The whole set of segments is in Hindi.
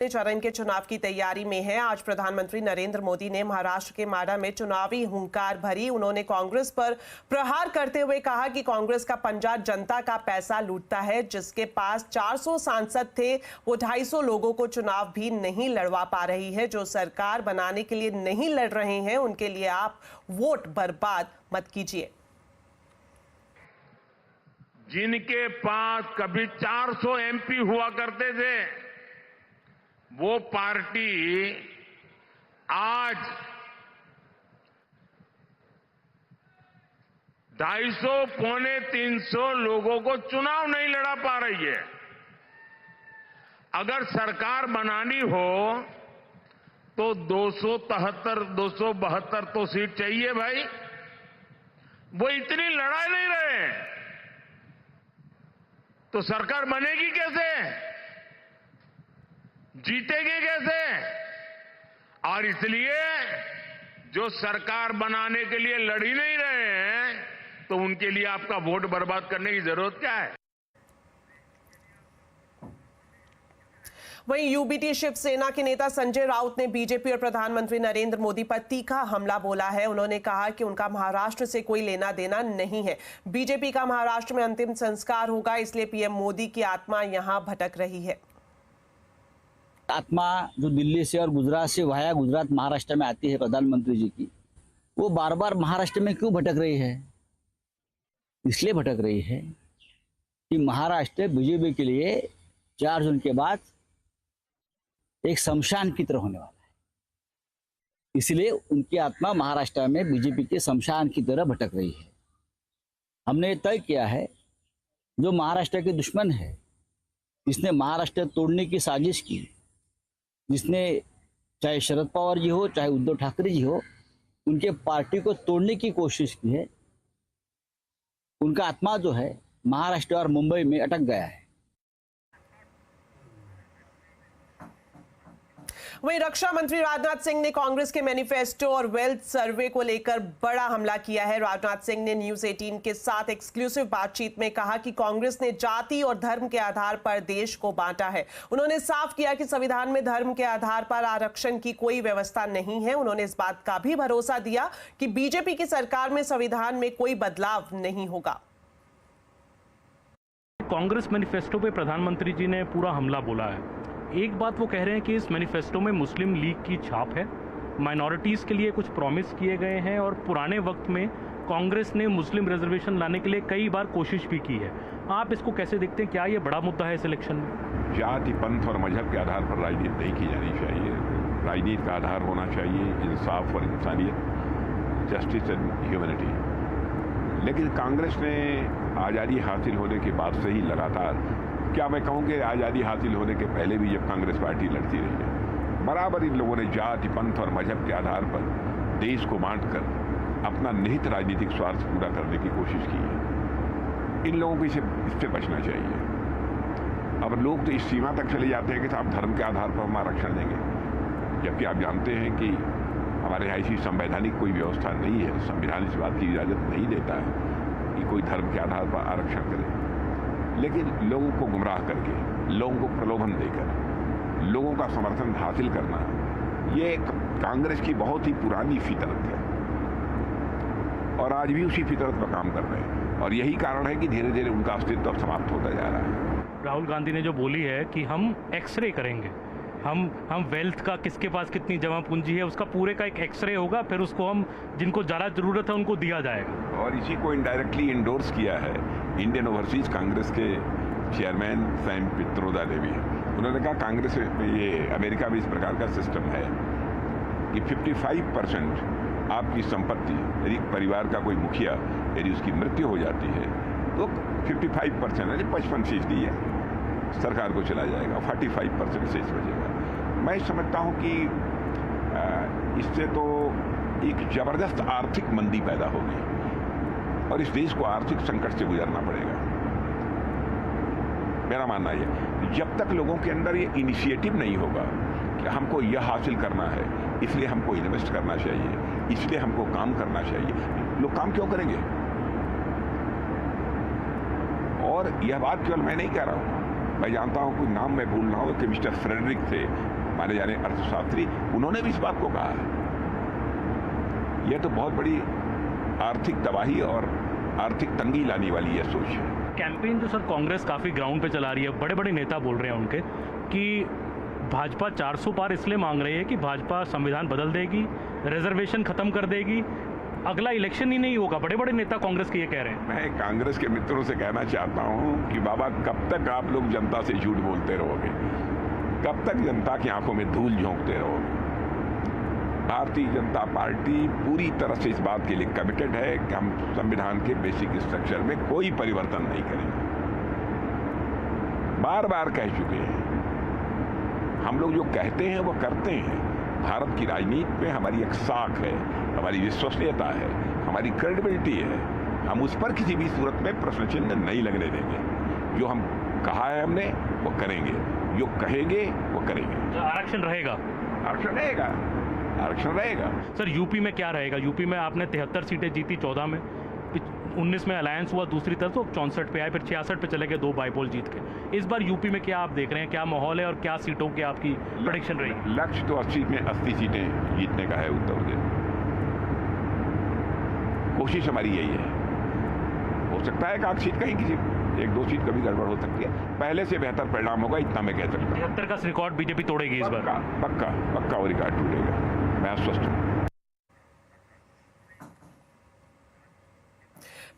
चरण के चुनाव की तैयारी में है। आज प्रधानमंत्री नरेंद्र मोदी ने महाराष्ट्र के माडा में चुनावी हुंकार भरी। उन्होंने कांग्रेस पर प्रहार करते हुए कहा कि कांग्रेस का पंजा जनता का पैसा लूटता है। जिसके पास 400 सांसद थे वो 250 लोगों को चुनाव भी नहीं लड़वा पा रही है। जो सरकार बनाने के लिए नहीं लड़ रहे हैं उनके लिए आप वोट बर्बाद मत कीजिए। जिनके पास कभी 400 एमपी हुआ करते थे वो पार्टी आज 250 पौने 300 लोगों को चुनाव नहीं लड़ा पा रही है। अगर सरकार बनानी हो तो 272 तो सीट चाहिए भाई। वो इतनी लड़ा नहीं रहे तो सरकार बनेगी कैसे, जीतेंगे कैसे? और इसलिए जो सरकार बनाने के लिए लड़ ही नहीं रहे हैं तो उनके लिए आपका वोट बर्बाद करने की जरूरत क्या है? वहीं यूबीटी शिवसेना के नेता संजय राउत ने बीजेपी और प्रधानमंत्री नरेंद्र मोदी पर तीखा हमला बोला है। उन्होंने कहा कि उनका महाराष्ट्र से कोई लेना देना नहीं है। बीजेपी का महाराष्ट्र में अंतिम संस्कार होगा, इसलिए पीएम मोदी की आत्मा यहां भटक रही है। आत्मा जो दिल्ली से और गुजरात से वाया गुजरात महाराष्ट्र में आती है प्रधानमंत्री जी की, वो बार बार महाराष्ट्र में क्यों भटक रही है? इसलिए भटक रही है कि महाराष्ट्र बीजेपी के लिए 4 जून के बाद एक शमशान की तरह होने वाला है। इसलिए उनकी आत्मा महाराष्ट्र में बीजेपी के शमशान की तरह भटक रही है। हमने तय किया है जो महाराष्ट्र के दुश्मन है, जिसने महाराष्ट्र तोड़ने की साजिश की, जिसने चाहे शरद पवार जी हो चाहे उद्धव ठाकरे जी हो, उनके पार्टी को तोड़ने की कोशिश की है, उनका आत्मा जो है महाराष्ट्र और मुंबई में अटक गया है। वहीं रक्षा मंत्री राजनाथ सिंह ने कांग्रेस के मैनिफेस्टो और वेल्थ सर्वे को लेकर बड़ा हमला किया है। राजनाथ सिंह ने न्यूज 18 के साथ एक्सक्लूसिव बातचीत में कहा कि कांग्रेस ने जाति और धर्म के आधार पर देश को बांटा है। उन्होंने साफ किया कि संविधान में धर्म के आधार पर आरक्षण की कोई व्यवस्था नहीं है। उन्होंने इस बात का भी भरोसा दिया कि बीजेपी की सरकार में संविधान में कोई बदलाव नहीं होगा। कांग्रेस मैनिफेस्टो पे प्रधानमंत्री जी ने पूरा हमला बोला है। एक बात वो कह रहे हैं कि इस मैनिफेस्टो में मुस्लिम लीग की छाप है, माइनॉरिटीज़ के लिए कुछ प्रॉमिस किए गए हैं और पुराने वक्त में कांग्रेस ने मुस्लिम रिजर्वेशन लाने के लिए कई बार कोशिश भी की है। आप इसको कैसे देखते हैं? क्या ये बड़ा मुद्दा है इस इलेक्शन में? जाति, पंथ और मजहब के आधार पर राजनीति नहीं की जानी चाहिए। राजनीति का आधार होना चाहिए इंसाफ और इंसानियत, जस्टिस एंड ह्यूमैनिटी। लेकिन कांग्रेस ने आज़ादी हासिल होने के बाद से ही लगातार, क्या मैं कहूँ कि आज़ादी हासिल होने के पहले भी जब कांग्रेस पार्टी लड़ती रही है, बराबर इन लोगों ने जाति, पंथ और मजहब के आधार पर देश को बांटकर अपना निहित राजनीतिक स्वार्थ पूरा करने की कोशिश की है। इन लोगों को इससे बचना चाहिए। अब लोग तो इस सीमा तक चले जाते हैं कि साहब धर्म के आधार पर हम आरक्षण देंगे, जबकि आप जानते हैं कि हमारे यहाँ ऐसी संवैधानिक कोई व्यवस्था नहीं है। संविधान इस बात की इजाज़त नहीं देता है कि कोई धर्म के आधार पर आरक्षण करे। लेकिन लोगों को गुमराह करके, लोगों को प्रलोभन देकर, लोगों का समर्थन हासिल करना, ये कांग्रेस की बहुत ही पुरानी फितरत है और आज भी उसी फितरत पर काम कर रहे हैं। और यही कारण है कि धीरे धीरे उनका अस्तित्व समाप्त होता जा रहा है। राहुल गांधी ने जो बोली है कि हम एक्सरे करेंगे, हम वेल्थ का किसके पास कितनी जमा पूंजी है उसका पूरे का एक एक्सरे होगा, फिर उसको हम जिनको ज़्यादा ज़रूरत है उनको दिया जाएगा। और इसी को इनडायरेक्टली इंडोर्स किया है इंडियन ओवरसीज कांग्रेस के चेयरमैन सैम पित्रोदा ने भी। उन्होंने कहा कांग्रेस में, ये अमेरिका में इस प्रकार का सिस्टम है कि 55% आपकी संपत्ति, यदि परिवार का कोई मुखिया यदि उसकी मृत्यु हो जाती है तो 55% यानी 55% है सरकार को चला जाएगा, 45% शेष बचेगा। मैं समझता हूं कि इससे तो एक जबरदस्त आर्थिक मंदी पैदा होगी और इस देश को आर्थिक संकट से गुजरना पड़ेगा। मेरा मानना है जब तक लोगों के अंदर ये इनिशिएटिव नहीं होगा कि हमको यह हासिल करना है, इसलिए हमको इन्वेस्ट करना चाहिए, इसलिए हमको काम करना चाहिए, लोग काम क्यों करेंगे? और यह बात केवल मैं नहीं कह रहा हूं, मैं जानता हूं, कोई नाम मैं भूल रहा हूं कि मिस्टर फ्रेडरिक थे, माने जाने अर्थशास्त्री, उन्होंने भी इस बात को कहा है। यह तो बहुत बड़ी आर्थिक तबाही और आर्थिक तंगी लाने वाली यह सोच है। कैंपेन जो सर कांग्रेस काफ़ी ग्राउंड पे चला रही है, बड़े बड़े नेता बोल रहे हैं उनके कि भाजपा 400 पार इसलिए मांग रही है कि भाजपा संविधान बदल देगी, रिजर्वेशन खत्म कर देगी, अगला इलेक्शन ही नहीं होगा। बड़े बड़े नेता कांग्रेस के ये कह रहे हैं। मैं कांग्रेस के मित्रों से कहना चाहता हूं कि बाबा, कब तक आप लोग जनता से झूठ बोलते रहोगे? कब तक जनता की आंखों में धूल झोंकते रहोगे? भारतीय जनता पार्टी पूरी तरह से इस बात के लिए कमिटेड है कि हम संविधान के बेसिक स्ट्रक्चर में कोई परिवर्तन नहीं करेंगे। बार बार कह चुके हैं, हम लोग जो कहते हैं वो करते हैं। भारत की राजनीति में हमारी एक साख है, हमारी विश्वसनीयता है, हमारी क्रेडिबिलिटी है। हम उस पर किसी भी सूरत में प्रश्न चिन्ह नहीं लगने देंगे। जो हम कहा है हमने वो करेंगे, जो कहेंगे वो करेंगे। आरक्षण रहेगा? आरक्षण रहेगा, आरक्षण रहेगा। सर यूपी में क्या रहेगा? यूपी में आपने 73 सीटें जीती, 14 में, 19 में अलायंस हुआ दूसरी तरफ, तो 64 पे आए, फिर 66 पे चले गए, 2 बाईपोल जीत के। इस बार यूपी में क्या आप देख रहे हैं, क्या माहौल है और क्या सीटों की आपकी प्रेडिक्शन रहेगी? लक्ष्य तो 80 में 80 सीटें जीतने का है उत्तर प्रदेश। कोशिश हमारी यही है। हो सकता है कि आप सीट कहीं किसी 1-2 सीट कभी गड़बड़ हो सकती है, पहले से बेहतर परिणाम होगा, इतना मैं कह सकता हूँ। 73 का रिकॉर्ड बीजेपी तोड़ेगी इस बार? पक्का पक्का वो रिकॉर्ड टूटेगा, मैं आश्वस्त हूँ।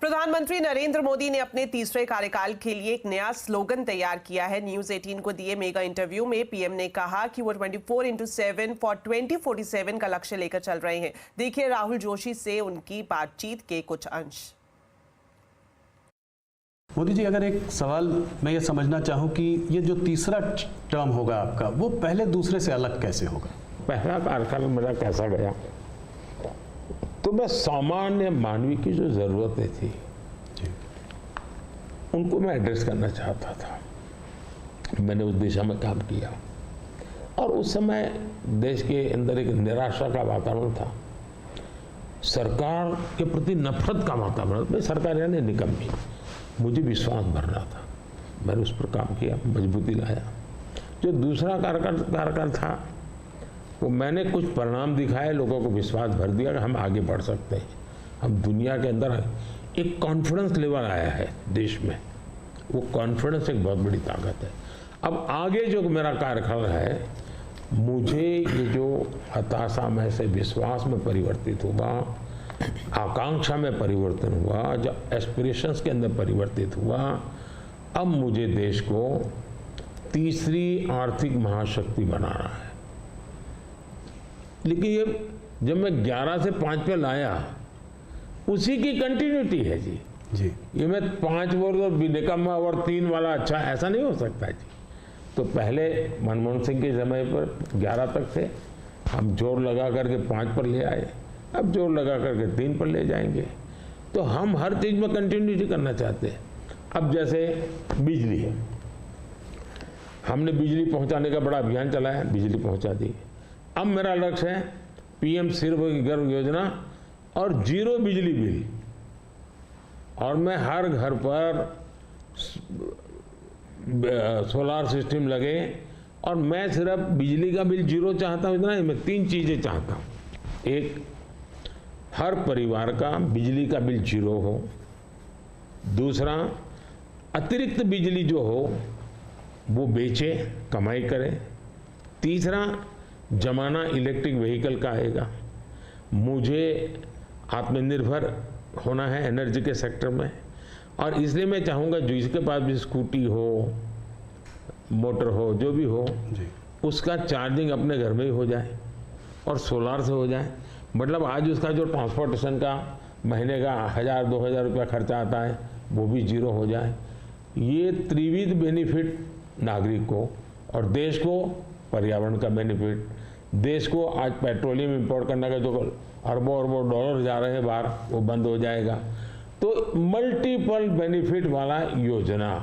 प्रधानमंत्री नरेंद्र मोदी ने अपने तीसरे कार्यकाल के लिए एक नया स्लोगन तैयार किया है। न्यूज 18 को दिए मेगा इंटरव्यू में पीएम ने कहा कि वो 24/7 फॉर 2047 का लक्ष्य लेकर चल रहे हैं। देखिए राहुल जोशी से उनकी बातचीत के कुछ अंश। मोदी जी, अगर एक सवाल मैं ये समझना चाहूँ कि ये जो तीसरा टर्म होगा आपका, वो पहले दूसरे से अलग कैसे होगा? पहला कार्यकाल मेरा कैसा गया, तो मैं सामान्य मानवीय की जो ज़रूरतें थी उनको मैं एड्रेस करना चाहता था। मैंने उस दिशा में काम किया और उस समय देश के अंदर एक निराशा का वातावरण था, सरकार के प्रति नफरत का वातावरण। भाई सरकार यानी निकम्मी, मुझे विश्वास भरना था, मैंने उस पर काम किया, मजबूती लाया। जो दूसरा कार्यकाल था वो मैंने कुछ परिणाम दिखाए, लोगों को विश्वास भर दिया कि हम आगे बढ़ सकते हैं, हम दुनिया के अंदर एक कॉन्फिडेंस लेवल आया है देश में। वो कॉन्फिडेंस एक बहुत बड़ी ताकत है। अब आगे जो मेरा कार्यकाल है, मुझे ये जो हताशा में से विश्वास में परिवर्तित हुआ, आकांक्षा में परिवर्तन हुआ, जो एस्पिरेशंस के अंदर परिवर्तित हुआ, अब मुझे देश को तीसरी आर्थिक महाशक्ति बनाना है। लेकिन ये जब मैं 11 से 5 पे लाया, उसी की कंटिन्यूटी है जी। ये मैं 5 वर्ष और निकम्मा और 3 वाला अच्छा, ऐसा नहीं हो सकता जी। तो पहले मनमोहन सिंह के समय पर 11 तक थे, हम जोर लगा करके 5 पर ले आए, अब जोर लगा करके 3 पर ले जाएंगे। तो हम हर चीज़ में कंटिन्यूटी करना चाहते हैं। अब जैसे बिजली, हमने बिजली पहुंचाने का बड़ा अभियान चलाया, बिजली पहुंचा दी। अब मेरा लक्ष्य है पीएम सूर्यघर योजना और 0 बिजली बिल, और मैं हर घर पर सोलार सिस्टम लगे, और मैं सिर्फ बिजली का बिल 0 चाहता हूँ, इतना ही, मैं 3 चीज़ें चाहता हूँ। एक, हर परिवार का बिजली का बिल 0 हो। दूसरा, अतिरिक्त बिजली जो हो वो बेचे, कमाई करे। तीसरा, जमाना इलेक्ट्रिक व्हीकल का आएगा। मुझे आत्मनिर्भर होना है एनर्जी के सेक्टर में, और इसलिए मैं चाहूँगा जो इसके पास भी स्कूटी हो, मोटर हो, जो भी हो, उसका चार्जिंग अपने घर में ही हो जाए और सोलार से हो जाए। मतलब आज उसका जो ट्रांसपोर्टेशन का महीने का 1000-2000 रुपया खर्चा आता है, वो भी 0 हो जाए। ये त्रिविध बेनिफिट नागरिक को और देश को, पर्यावरण का बेनिफिट, देश को आज पेट्रोलियम इंपोर्ट करने का जो अरबों अरबों डॉलर जा रहे हैं बाहर, वो बंद हो जाएगा। तो मल्टीपल बेनिफिट वाला योजना